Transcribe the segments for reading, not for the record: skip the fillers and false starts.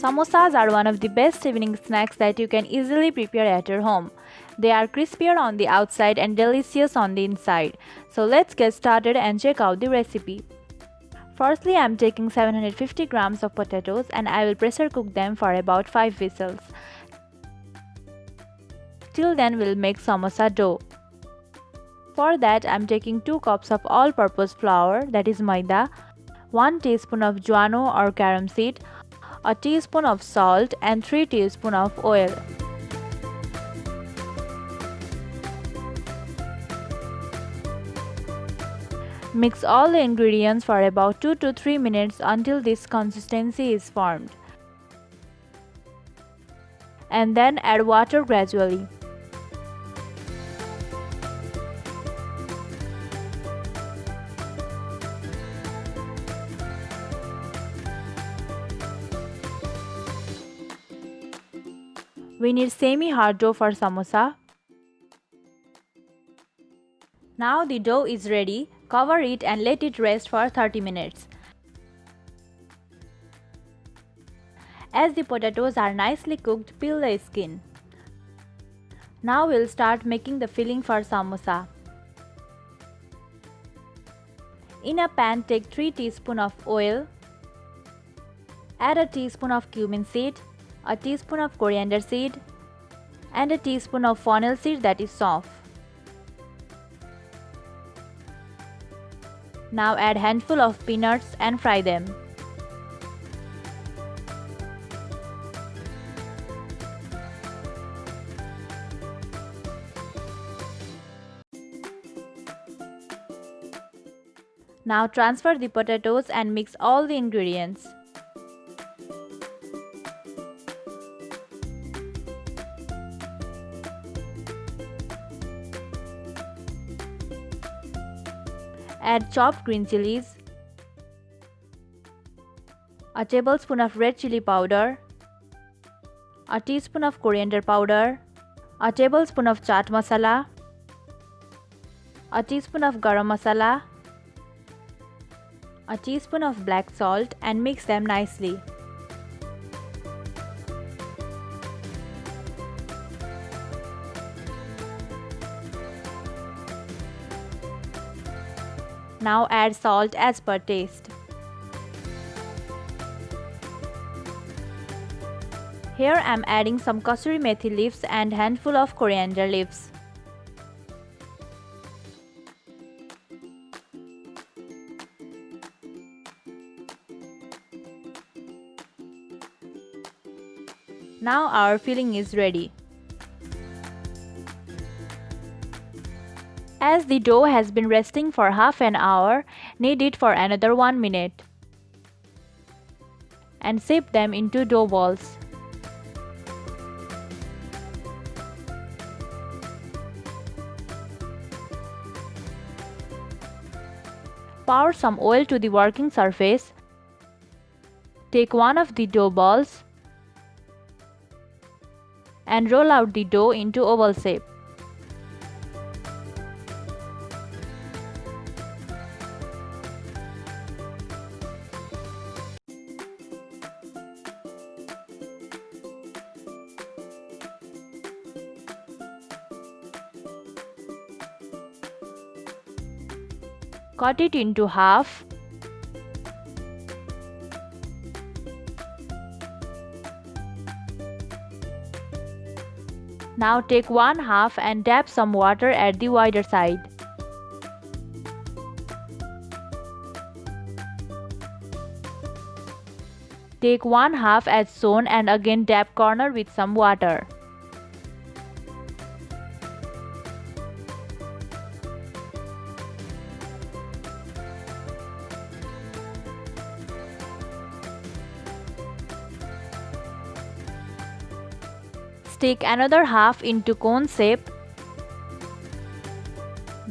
Samosas are one of the best evening snacks that you can easily prepare at your home. They are crispier on the outside and delicious on the inside. So let's get started and check out the recipe. Firstly, I am taking 750 grams of potatoes and I will pressure cook them for about 5 whistles. Till then, we'll make samosa dough. For that, I am taking 2 cups of all-purpose flour, that is maida, 1 teaspoon of jwano or carom seed, a teaspoon of salt and 3 teaspoons of oil. Mix all the ingredients for about 2 to 3 minutes until this consistency is formed. And then add water gradually. We need semi-hard dough for samosa. Now the dough is ready. Cover it and let it rest for 30 minutes. As the potatoes are nicely cooked, peel the skin. Now we'll start making the filling for samosa. In a pan, take 3 teaspoons of oil. Add a teaspoon of cumin seed, a teaspoon of coriander seed, and a teaspoon of fennel seed, that is saunf. Now add handful of peanuts and fry them. Now transfer the potatoes and mix all the ingredients. Add chopped green chilies, a tablespoon of red chili powder, a teaspoon of coriander powder, a tablespoon of chaat masala, a teaspoon of garam masala, a teaspoon of black salt, and mix them nicely. Now add salt as per taste. Here I am adding some kasuri methi leaves and handful of coriander leaves. Now our filling is ready. As the dough has been resting for half an hour, knead it for another 1 minute. And shape them into dough balls. Pour some oil to the working surface. Take one of the dough balls and roll out the dough into oval shape. Cut it into half. Now take one half and dab some water at the wider side. Take one half as shown and again dab corner with some water. Stick another half into cone shape.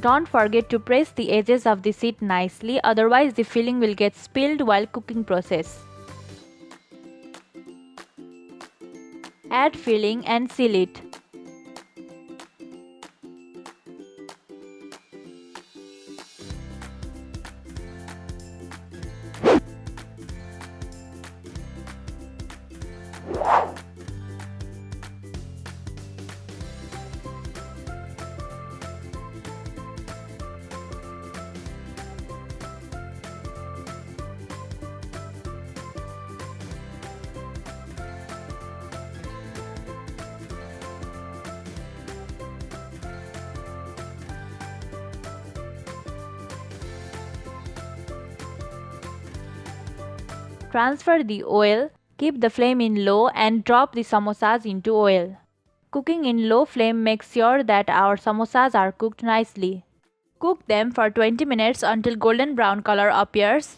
Don't forget to press the edges of the sheet nicely, otherwise the filling will get spilled while cooking process. Add filling and seal it. Transfer the oil, keep the flame in low and drop the samosas into oil. Cooking in low flame makes sure that our samosas are cooked nicely. Cook them for 20 minutes until golden brown color appears.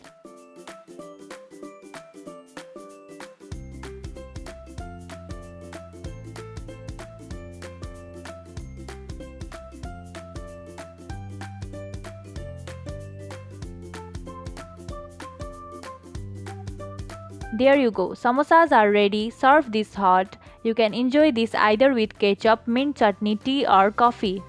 There you go, samosas are ready. Serve this hot. You can enjoy this either with ketchup, mint chutney, tea or coffee.